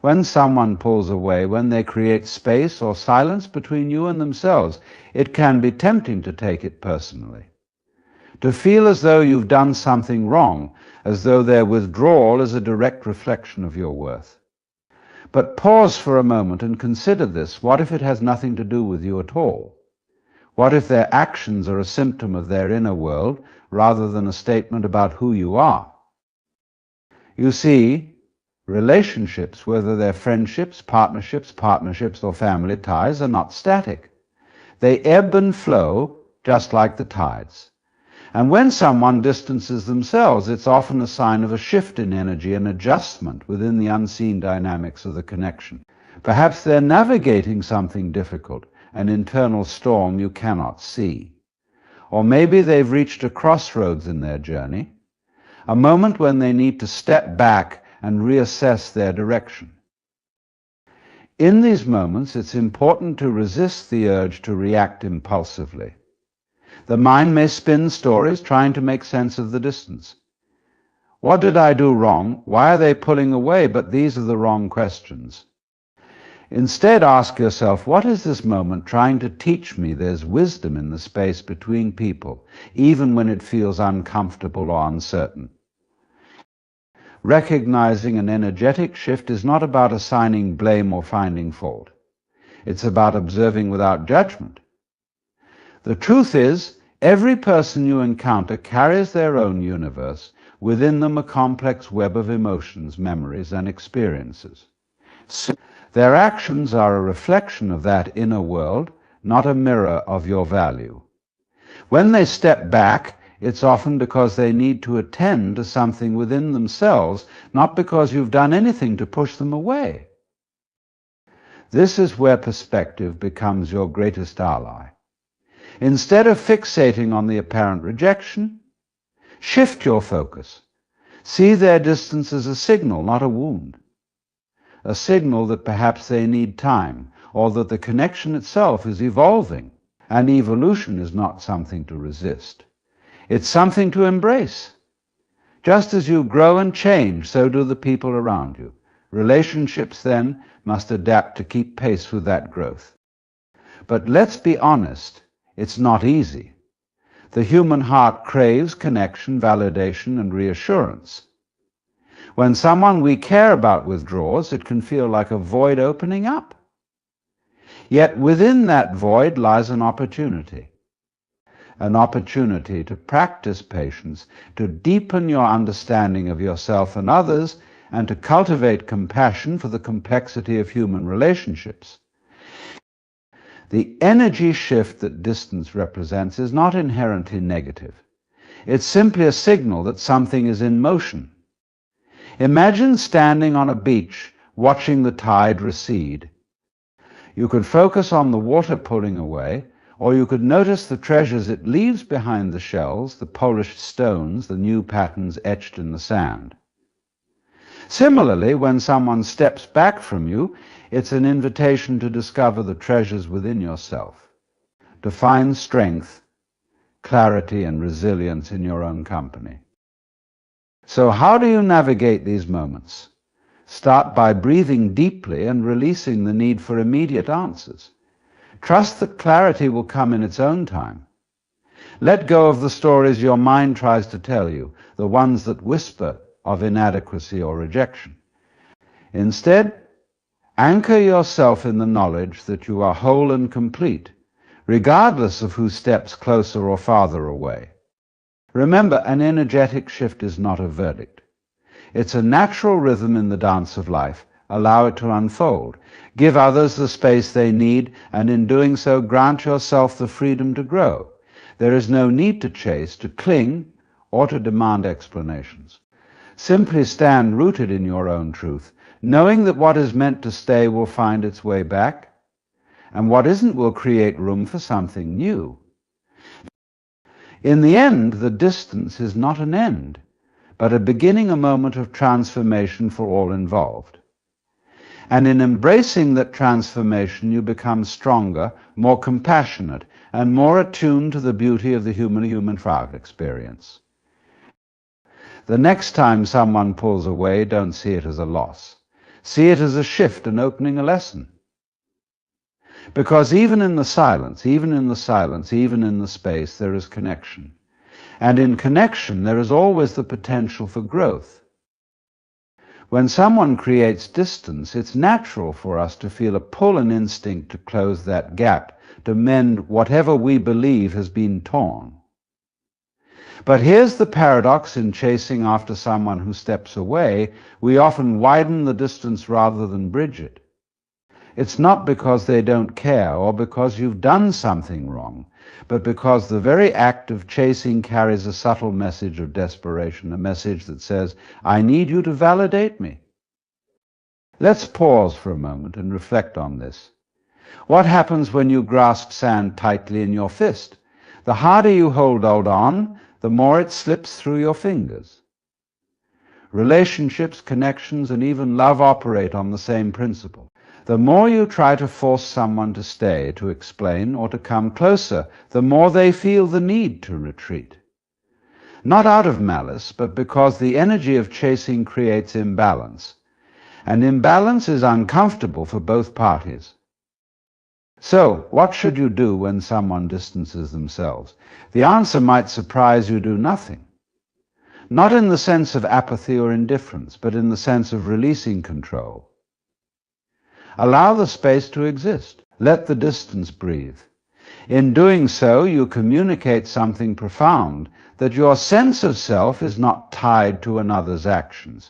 When someone pulls away, when they create space or silence between you and themselves, it can be tempting to take it personally. To feel as though you've done something wrong, as though their withdrawal is a direct reflection of your worth. But pause for a moment and consider this. What if it has nothing to do with you at all? What if their actions are a symptom of their inner world rather than a statement about who you are? You see, relationships, whether they're friendships, partnerships, or family ties, are not static. They ebb and flow just like the tides. And when someone distances themselves, it's often a sign of a shift in energy, an adjustment within the unseen dynamics of the connection. Perhaps they're navigating something difficult, an internal storm you cannot see. Or maybe they've reached a crossroads in their journey, a moment when they need to step back and reassess their direction. In these moments, it's important to resist the urge to react impulsively. The mind may spin stories trying to make sense of the distance. What did I do wrong? Why are they pulling away? But these are the wrong questions. Instead, ask yourself, what is this moment trying to teach me? There's wisdom in the space between people, even when it feels uncomfortable or uncertain. Recognizing an energetic shift is not about assigning blame or finding fault. It's about observing without judgment. The truth is, every person you encounter carries their own universe, within them a complex web of emotions, memories, and experiences. Their actions are a reflection of that inner world, not a mirror of your value. When they step back, it's often because they need to attend to something within themselves, not because you've done anything to push them away. This is where perspective becomes your greatest ally. Instead of fixating on the apparent rejection, shift your focus. See their distance as a signal, not a wound. A signal that perhaps they need time, or that the connection itself is evolving. And evolution is not something to resist. It's something to embrace. Just as you grow and change, so do the people around you. Relationships, then, must adapt to keep pace with that growth. But let's be honest, it's not easy. The human heart craves connection, validation, and reassurance. When someone we care about withdraws, it can feel like a void opening up. Yet within that void lies an opportunity to practice patience, to deepen your understanding of yourself and others, and to cultivate compassion for the complexity of human relationships. The energy shift that distance represents is not inherently negative. It's simply a signal that something is in motion. Imagine standing on a beach, watching the tide recede. You could focus on the water pulling away, or you could notice the treasures it leaves behind the shells, the polished stones, the new patterns etched in the sand. Similarly, when someone steps back from you, it's an invitation to discover the treasures within yourself, to find strength, clarity, and resilience in your own company. So how do you navigate these moments? Start by breathing deeply and releasing the need for immediate answers. Trust that clarity will come in its own time. Let go of the stories your mind tries to tell you, the ones that whisper of inadequacy or rejection. Instead, anchor yourself in the knowledge that you are whole and complete, regardless of who steps closer or farther away. Remember, an energetic shift is not a verdict. It's a natural rhythm in the dance of life. Allow it to unfold. Give others the space they need, and in doing so, grant yourself the freedom to grow. There is no need to chase, to cling, or to demand explanations. Simply stand rooted in your own truth, knowing that what is meant to stay will find its way back, and what isn't will create room for something new. In the end, the distance is not an end, but a beginning, a moment of transformation for all involved. And in embracing that transformation, you become stronger, more compassionate, and more attuned to the beauty of the human Frage experience. The next time someone pulls away, don't see it as a loss. See it as a shift and opening a lesson. Because even in the silence, even in the space, there is connection. And in connection, there is always the potential for growth. When someone creates distance, it's natural for us to feel a pull and instinct to close that gap, to mend whatever we believe has been torn. But here's the paradox in chasing after someone who steps away. We often widen the distance rather than bridge it. It's not because they don't care or because you've done something wrong, but because the very act of chasing carries a subtle message of desperation, a message that says, I need you to validate me. Let's pause for a moment and reflect on this. What happens when you grasp sand tightly in your fist? The harder you hold on, the more it slips through your fingers. Relationships, connections, and even love operate on the same principle. The more you try to force someone to stay, to explain, or to come closer, the more they feel the need to retreat. Not out of malice, but because the energy of chasing creates imbalance. And imbalance is uncomfortable for both parties. So, what should you do when someone distances themselves? The answer might surprise you: do nothing. Not in the sense of apathy or indifference, but in the sense of releasing control. Allow the space to exist. Let the distance breathe. In doing so, you communicate something profound, that your sense of self is not tied to another's actions.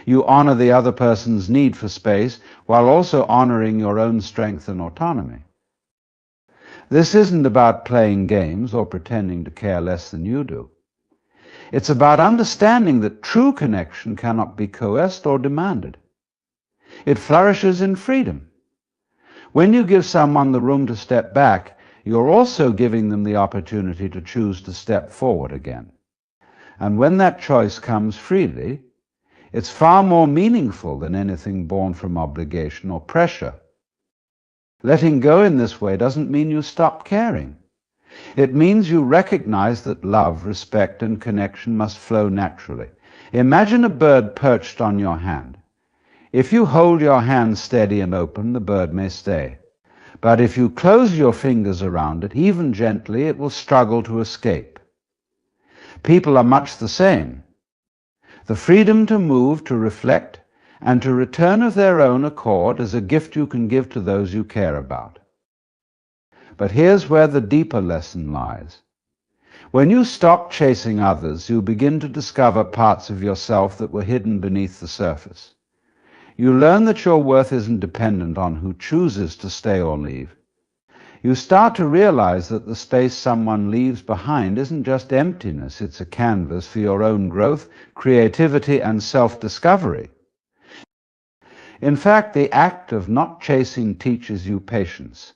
You honor the other person's need for space while also honoring your own strength and autonomy. This isn't about playing games or pretending to care less than you do. It's about understanding that true connection cannot be coerced or demanded. It flourishes in freedom. When you give someone the room to step back, you're also giving them the opportunity to choose to step forward again. And when that choice comes freely, it's far more meaningful than anything born from obligation or pressure. Letting go in this way doesn't mean you stop caring. It means you recognize that love, respect, and connection must flow naturally. Imagine a bird perched on your hand. If you hold your hand steady and open, the bird may stay. But if you close your fingers around it, even gently, it will struggle to escape. People are much the same. The freedom to move, to reflect, and to return of their own accord is a gift you can give to those you care about. But here's where the deeper lesson lies. When you stop chasing others, you begin to discover parts of yourself that were hidden beneath the surface. You learn that your worth isn't dependent on who chooses to stay or leave. You start to realize that the space someone leaves behind isn't just emptiness, it's a canvas for your own growth, creativity, and self-discovery. In fact, the act of not chasing teaches you patience.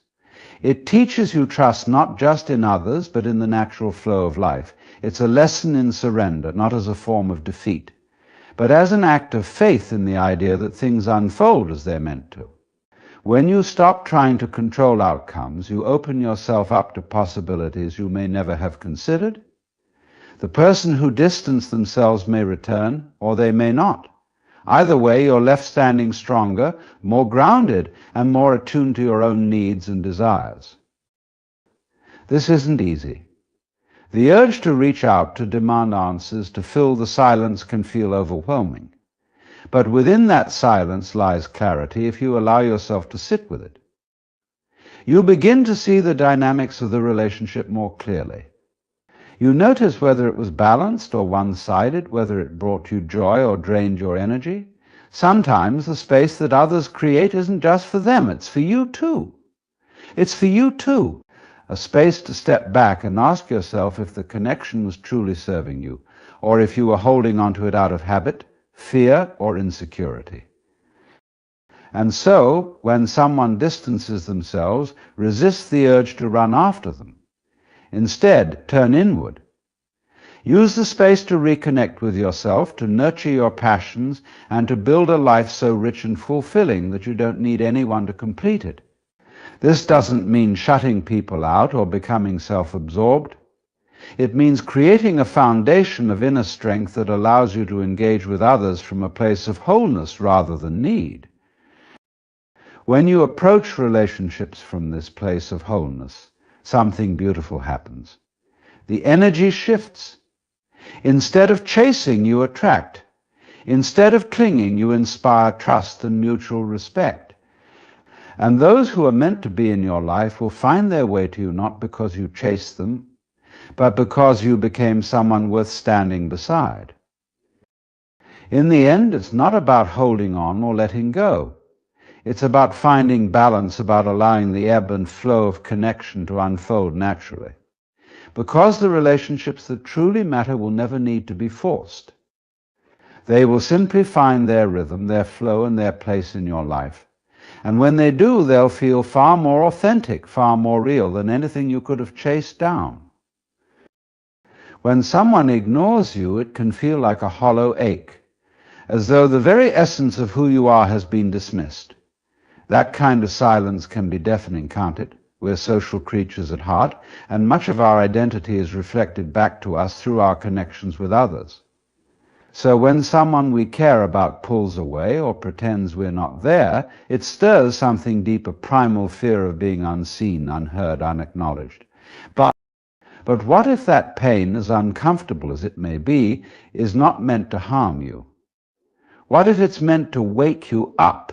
It teaches you trust not just in others, but in the natural flow of life. It's a lesson in surrender, not as a form of defeat, but as an act of faith in the idea that things unfold as they're meant to. When you stop trying to control outcomes, you open yourself up to possibilities you may never have considered. The person who distanced themselves may return, or they may not. Either way, you're left standing stronger, more grounded, and more attuned to your own needs and desires. This isn't easy. The urge to reach out, to demand answers, to fill the silence can feel overwhelming. But within that silence lies clarity if you allow yourself to sit with it. You begin to see the dynamics of the relationship more clearly. You notice whether it was balanced or one-sided, whether it brought you joy or drained your energy. Sometimes the space that others create isn't just for them, it's for you too. It's for you too. A space to step back and ask yourself if the connection was truly serving you, or if you were holding onto it out of habit, fear, or insecurity. And so, when someone distances themselves, resist the urge to run after them. Instead, turn inward. Use the space to reconnect with yourself, to nurture your passions, and to build a life so rich and fulfilling that you don't need anyone to complete it. This doesn't mean shutting people out or becoming self-absorbed. It means creating a foundation of inner strength that allows you to engage with others from a place of wholeness rather than need. When you approach relationships from this place of wholeness, something beautiful happens. The energy shifts. Instead of chasing, you attract. Instead of clinging, you inspire trust and mutual respect. And those who are meant to be in your life will find their way to you not because you chased them, but because you became someone worth standing beside. In the end, it's not about holding on or letting go. It's about finding balance, about allowing the ebb and flow of connection to unfold naturally. Because the relationships that truly matter will never need to be forced. They will simply find their rhythm, their flow, and their place in your life. And when they do, they'll feel far more authentic, far more real than anything you could have chased down. When someone ignores you, it can feel like a hollow ache, as though the very essence of who you are has been dismissed. That kind of silence can be deafening, can't it? We're social creatures at heart, and much of our identity is reflected back to us through our connections with others. So when someone we care about pulls away or pretends we're not there, it stirs something deep, a primal fear of being unseen, unheard, unacknowledged. But what if that pain, as uncomfortable as it may be, is not meant to harm you? What if it's meant to wake you up?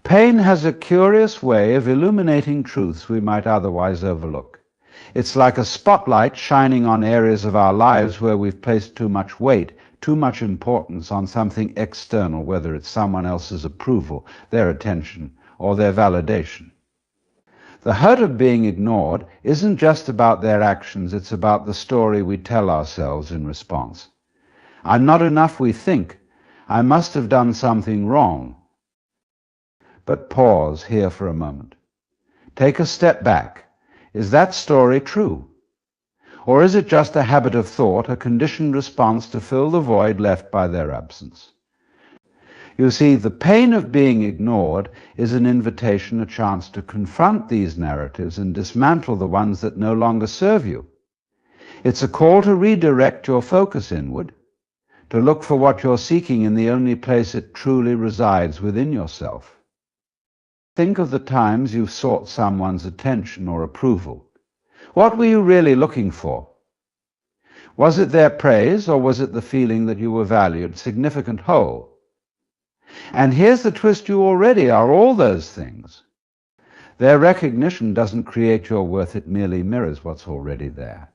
Pain has a curious way of illuminating truths we might otherwise overlook. It's like a spotlight shining on areas of our lives where we've placed too much weight, too much importance on something external, whether it's someone else's approval, their attention, or their validation. The hurt of being ignored isn't just about their actions, it's about the story we tell ourselves in response. I'm not enough, we think. I must have done something wrong. But pause here for a moment. Take a step back. Is that story true? Or is it just a habit of thought, a conditioned response to fill the void left by their absence? You see, the pain of being ignored is an invitation, a chance to confront these narratives and dismantle the ones that no longer serve you. It's a call to redirect your focus inward, to look for what you're seeking in the only place it truly resides, within yourself. Think of the times you've sought someone's attention or approval. What were you really looking for? Was it their praise, or was it the feeling that you were valued, significant, whole? And here's the twist: you already are all those things. Their recognition doesn't create your worth, it merely mirrors what's already there.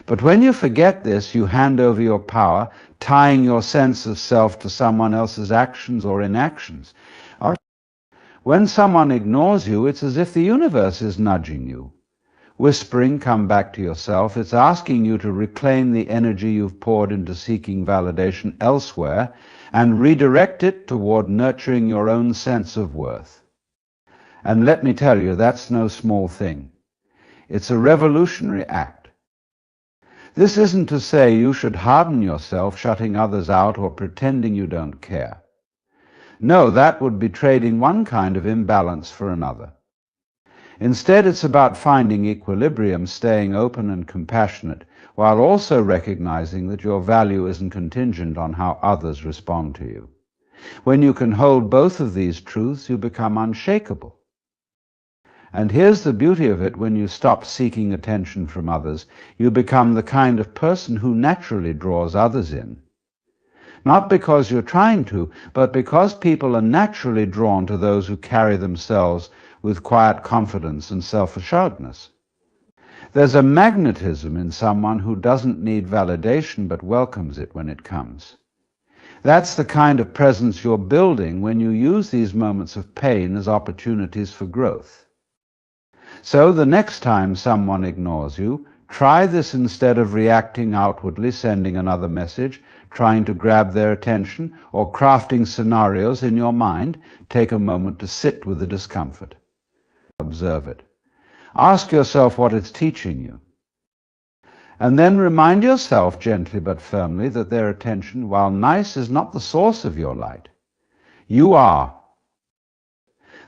But when you forget this, you hand over your power, tying your sense of self to someone else's actions or inactions. When someone ignores you, it's as if the universe is nudging you, whispering, come back to yourself. It's asking you to reclaim the energy you've poured into seeking validation elsewhere and redirect it toward nurturing your own sense of worth. And let me tell you, that's no small thing. It's a revolutionary act. This isn't to say you should harden yourself, shutting others out or pretending you don't care. No, that would be trading one kind of imbalance for another. Instead, it's about finding equilibrium, staying open and compassionate, while also recognizing that your value isn't contingent on how others respond to you. When you can hold both of these truths, you become unshakable. And here's the beauty of it: when you stop seeking attention from others, you become the kind of person who naturally draws others in. Not because you're trying to, but because people are naturally drawn to those who carry themselves with quiet confidence and self-assuredness. There's a magnetism in someone who doesn't need validation but welcomes it when it comes. That's the kind of presence you're building when you use these moments of pain as opportunities for growth. So the next time someone ignores you, try this instead of reacting outwardly, sending another message, trying to grab their attention, or crafting scenarios in your mind. Take a moment to sit with the discomfort. Observe it. Ask yourself what it's teaching you. And then remind yourself gently but firmly that their attention, while nice, is not the source of your light. You are.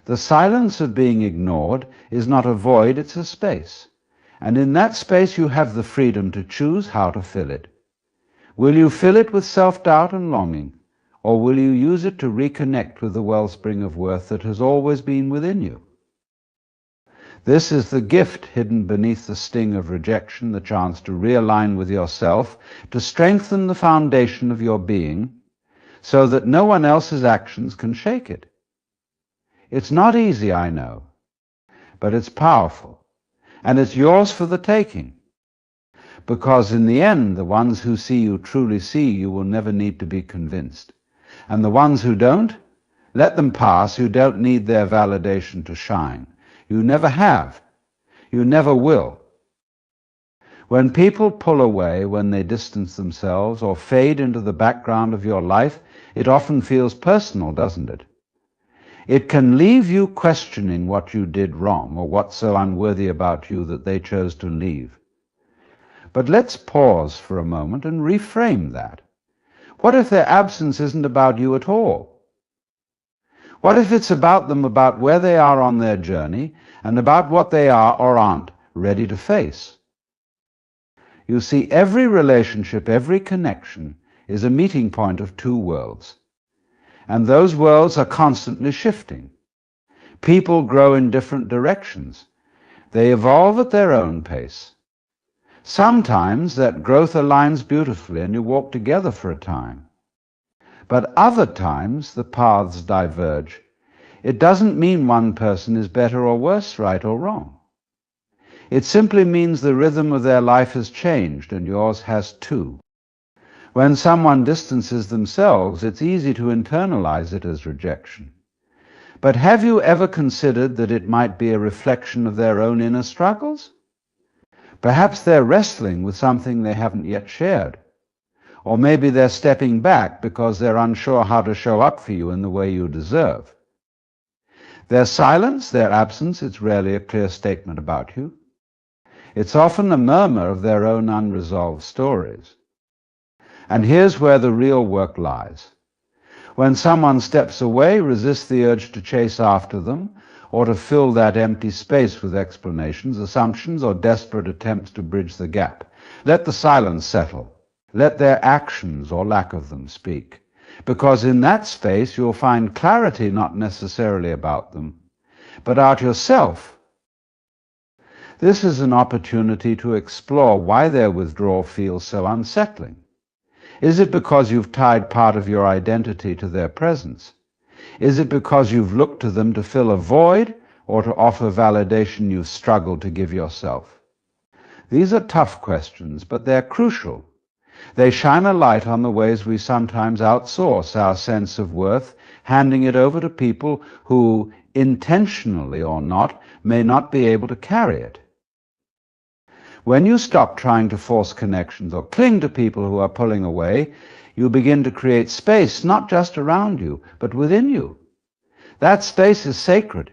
The silence of being ignored is not a void, it's a space. And in that space you have the freedom to choose how to fill it. Will you fill it with self-doubt and longing, or will you use it to reconnect with the wellspring of worth that has always been within you? This is the gift hidden beneath the sting of rejection, the chance to realign with yourself, to strengthen the foundation of your being, so that no one else's actions can shake it. It's not easy, I know, but it's powerful, and it's yours for the taking. Because in the end, the ones who see you truly see you will never need to be convinced. And the ones who don't, let them pass. You don't need their validation to shine. You never have. You never will. When people pull away, when they distance themselves or fade into the background of your life, it often feels personal, doesn't it? It can leave you questioning what you did wrong or what's so unworthy about you that they chose to leave. But let's pause for a moment and reframe that. What if their absence isn't about you at all? What if it's about them, about where they are on their journey, and about what they are or aren't ready to face? You see, every relationship, every connection is a meeting point of two worlds. And those worlds are constantly shifting. People grow in different directions. They evolve at their own pace. Sometimes that growth aligns beautifully and you walk together for a time. But other times the paths diverge. It doesn't mean one person is better or worse, right or wrong. It simply means the rhythm of their life has changed and yours has too. When someone distances themselves, it's easy to internalize it as rejection. But have you ever considered that it might be a reflection of their own inner struggles? Perhaps they're wrestling with something they haven't yet shared. Or maybe they're stepping back because they're unsure how to show up for you in the way you deserve. Their silence, their absence, it's rarely a clear statement about you. It's often a murmur of their own unresolved stories. And here's where the real work lies. When someone steps away, resist the urge to chase after them, or to fill that empty space with explanations, assumptions, or desperate attempts to bridge the gap. Let the silence settle. Let their actions, or lack of them, speak. Because in that space you'll find clarity not necessarily about them, but about yourself. This is an opportunity to explore why their withdrawal feels so unsettling. Is it because you've tied part of your identity to their presence? Is it because you've looked to them to fill a void or to offer validation you've struggled to give yourself? These are tough questions, but they're crucial. They shine a light on the ways we sometimes outsource our sense of worth, handing it over to people who, intentionally or not, may not be able to carry it. When you stop trying to force connections or cling to people who are pulling away, you begin to create space not just around you, but within you. That space is sacred.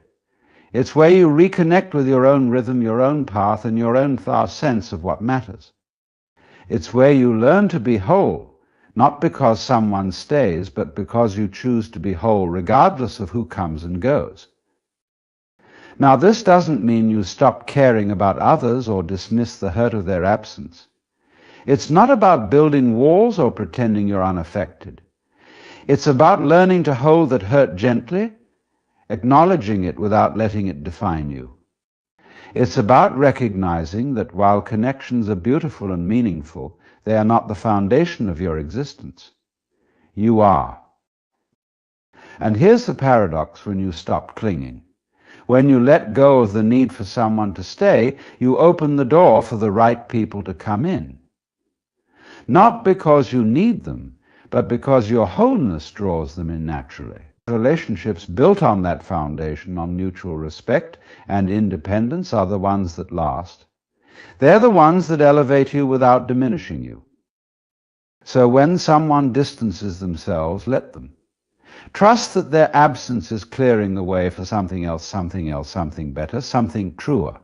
It's where you reconnect with your own rhythm, your own path, and your own sense of what matters. It's where you learn to be whole, not because someone stays, but because you choose to be whole regardless of who comes and goes. Now, this doesn't mean you stop caring about others or dismiss the hurt of their absence. It's not about building walls or pretending you're unaffected. It's about learning to hold that hurt gently, acknowledging it without letting it define you. It's about recognizing that while connections are beautiful and meaningful, they are not the foundation of your existence. You are. And here's the paradox when you stop clinging. When you let go of the need for someone to stay, you open the door for the right people to come in. Not because you need them, but because your wholeness draws them in naturally. Relationships built on that foundation, on mutual respect and independence, are the ones that last. They're the ones that elevate you without diminishing you. So when someone distances themselves, let them. Trust that their absence is clearing the way for something else, something better, something truer.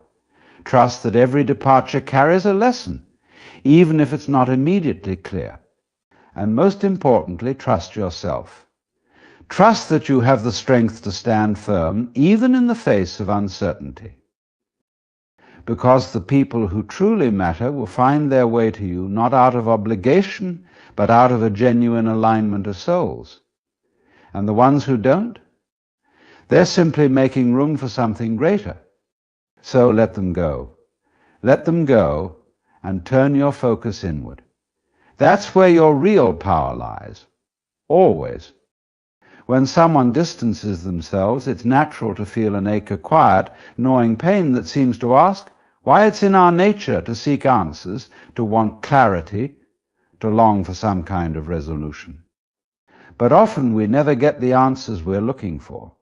Trust that every departure carries a lesson, even if it's not immediately clear. And most importantly, trust yourself. Trust that you have the strength to stand firm, even in the face of uncertainty. because the people who truly matter will find their way to you not out of obligation, but out of a genuine alignment of souls. And the ones who don't, they're simply making room for something greater. So let them go. Let them go and turn your focus inward. That's where your real power lies, always. When someone distances themselves, it's natural to feel an ache of quiet, gnawing pain that seems to ask why it's in our nature to seek answers, to want clarity, to long for some kind of resolution. But often we never get the answers we're looking for.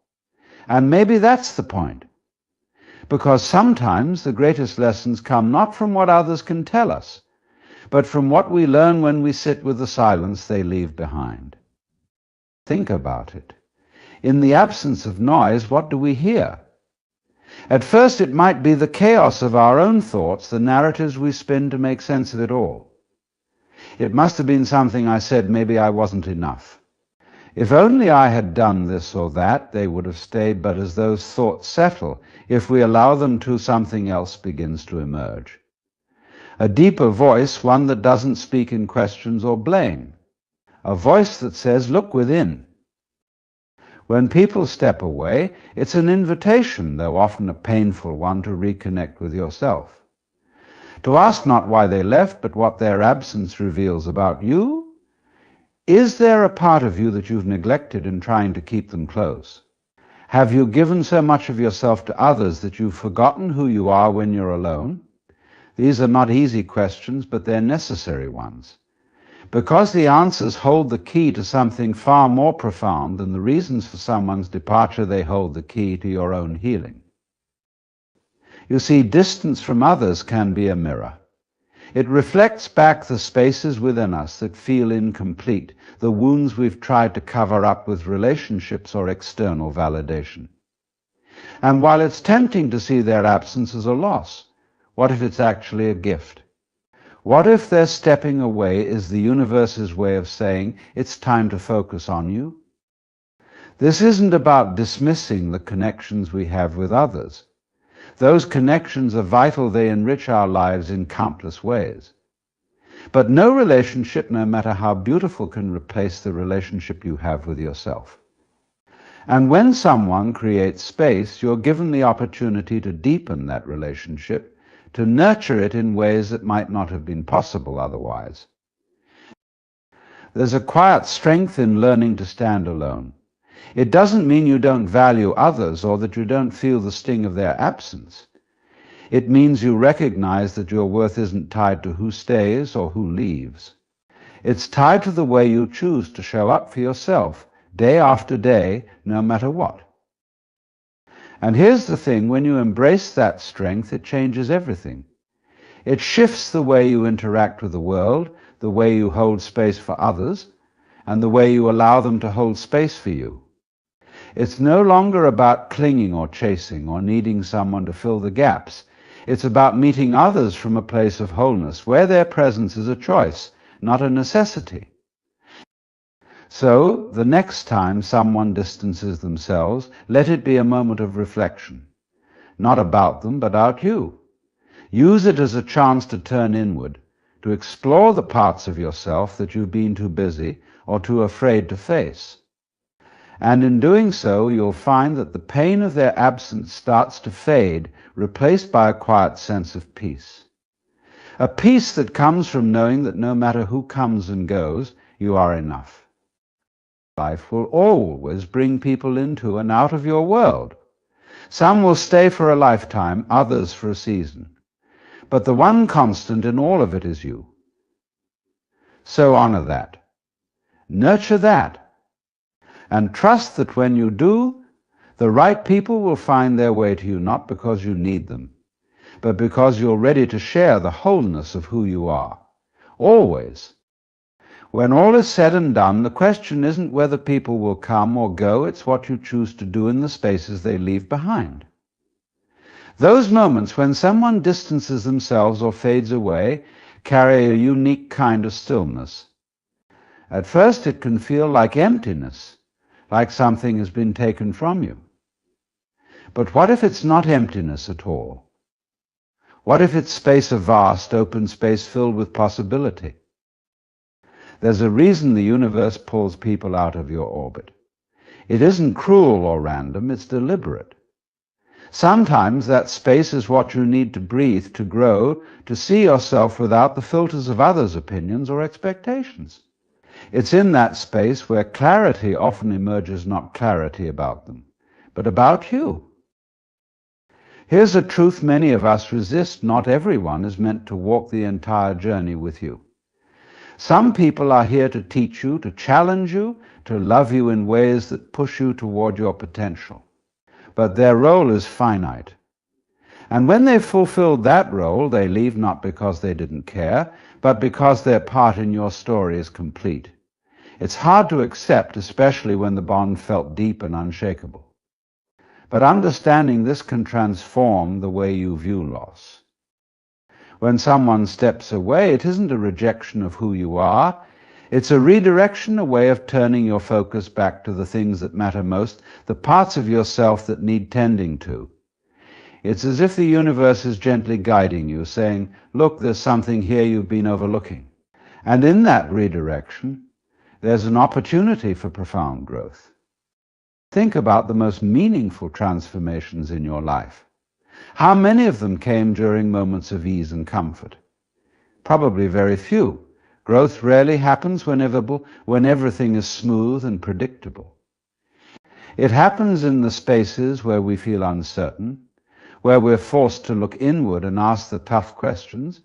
And maybe that's the point. Because sometimes the greatest lessons come not from what others can tell us, but from what we learn when we sit with the silence they leave behind. Think about it. In the absence of noise, what do we hear? At first it might be the chaos of our own thoughts, the narratives we spin to make sense of it all. It must have been something I said, maybe I wasn't enough. If only I had done this or that, they would have stayed, but as those thoughts settle, if we allow them to, something else begins to emerge. A deeper voice, one that doesn't speak in questions or blame. A voice that says, look within. When people step away, it's an invitation, though often a painful one, to reconnect with yourself. To ask not why they left, but what their absence reveals about you. Is there a part of you that you've neglected in trying to keep them close? Have you given so much of yourself to others that you've forgotten who you are when you're alone? These are not easy questions, but they're necessary ones. Because the answers hold the key to something far more profound than the reasons for someone's departure, they hold the key to your own healing. You see, distance from others can be a mirror. It reflects back the spaces within us that feel incomplete, the wounds we've tried to cover up with relationships or external validation. And while it's tempting to see their absence as a loss, what if it's actually a gift? What if their stepping away is the universe's way of saying, it's time to focus on you? This isn't about dismissing the connections we have with others. Those connections are vital, they enrich our lives in countless ways. But no relationship, no matter how beautiful, can replace the relationship you have with yourself. And when someone creates space, you're given the opportunity to deepen that relationship, to nurture it in ways that might not have been possible otherwise. There's a quiet strength in learning to stand alone. It doesn't mean you don't value others or that you don't feel the sting of their absence. It means you recognize that your worth isn't tied to who stays or who leaves. It's tied to the way you choose to show up for yourself, day after day, no matter what. And here's the thing, when you embrace that strength, it changes everything. It shifts the way you interact with the world, the way you hold space for others, and the way you allow them to hold space for you. It's no longer about clinging or chasing or needing someone to fill the gaps. It's about meeting others from a place of wholeness, where their presence is a choice, not a necessity. So, the next time someone distances themselves, let it be a moment of reflection. Not about them, but about you. Use it as a chance to turn inward, to explore the parts of yourself that you've been too busy or too afraid to face. And in doing so, you'll find that the pain of their absence starts to fade, replaced by a quiet sense of peace. A peace that comes from knowing that no matter who comes and goes, you are enough. Life will always bring people into and out of your world. Some will stay for a lifetime, others for a season. But the one constant in all of it is you. So honor that. Nurture that. And trust that when you do, the right people will find their way to you, not because you need them, but because you're ready to share the wholeness of who you are. Always. When all is said and done, the question isn't whether people will come or go, it's what you choose to do in the spaces they leave behind. Those moments when someone distances themselves or fades away carry a unique kind of stillness. At first it can feel like emptiness, like something has been taken from you. But what if it's not emptiness at all? What if it's space, a vast, open space filled with possibility? There's a reason the universe pulls people out of your orbit. It isn't cruel or random, it's deliberate. Sometimes that space is what you need to breathe, to grow, to see yourself without the filters of others' opinions or expectations. It's in that space where clarity often emerges, not clarity about them, but about you. Here's a truth many of us resist: not everyone is meant to walk the entire journey with you. Some people are here to teach you, to challenge you, to love you in ways that push you toward your potential. But their role is finite. And when they've fulfilled that role, they leave not because they didn't care, but because their part in your story is complete. It's hard to accept, especially when the bond felt deep and unshakable. But understanding this can transform the way you view loss. When someone steps away, it isn't a rejection of who you are. It's a redirection, a way of turning your focus back to the things that matter most, the parts of yourself that need tending to. It's as if the universe is gently guiding you, saying, look, there's something here you've been overlooking. And in that redirection, there's an opportunity for profound growth. Think about the most meaningful transformations in your life. How many of them came during moments of ease and comfort? Probably very few. Growth rarely happens when everything is smooth and predictable. It happens in the spaces where we feel uncertain, where we're forced to look inward and ask the tough questions.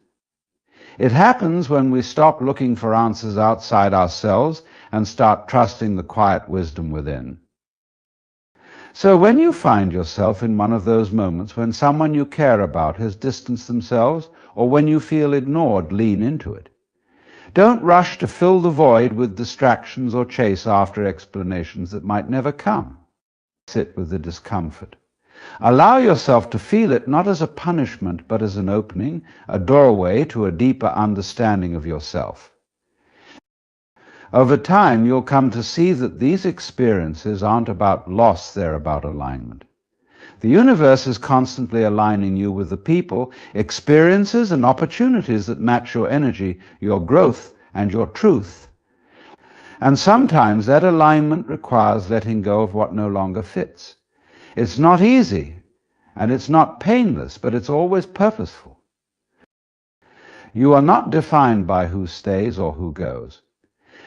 It happens when we stop looking for answers outside ourselves and start trusting the quiet wisdom within. So when you find yourself in one of those moments when someone you care about has distanced themselves, or when you feel ignored, lean into it. Don't rush to fill the void with distractions or chase after explanations that might never come. Sit with the discomfort. Allow yourself to feel it not as a punishment, but as an opening, a doorway to a deeper understanding of yourself. Over time, you'll come to see that these experiences aren't about loss, they're about alignment. The universe is constantly aligning you with the people, experiences, and opportunities that match your energy, your growth, and your truth. And sometimes that alignment requires letting go of what no longer fits. It's not easy, and it's not painless, but it's always purposeful. You are not defined by who stays or who goes.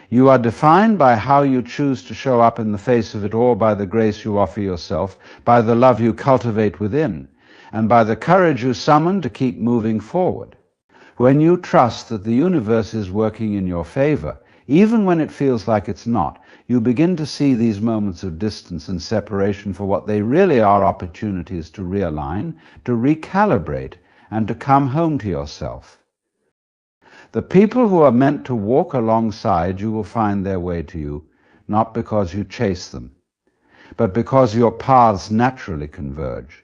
You are defined by how you choose to show up in the face of it all, by the grace you offer yourself, by the love you cultivate within, and by the courage you summon to keep moving forward. When you trust that the universe is working in your favor, even when it feels like it's not, you begin to see these moments of distance and separation for what they really are: opportunities to realign, to recalibrate, and to come home to yourself. The people who are meant to walk alongside you will find their way to you, not because you chase them, but because your paths naturally converge.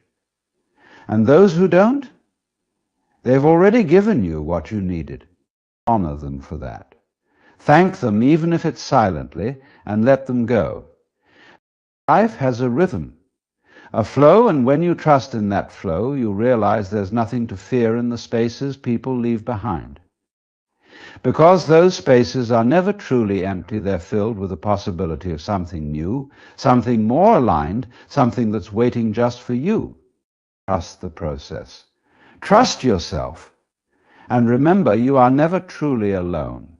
And those who don't, they've already given you what you needed. Honor them for that. Thank them, even if it's silently, and let them go. Life has a rhythm, a flow, and when you trust in that flow, you realize there's nothing to fear in the spaces people leave behind. Because those spaces are never truly empty, they're filled with the possibility of something new, something more aligned, something that's waiting just for you. Trust the process. Trust yourself. And remember, you are never truly alone.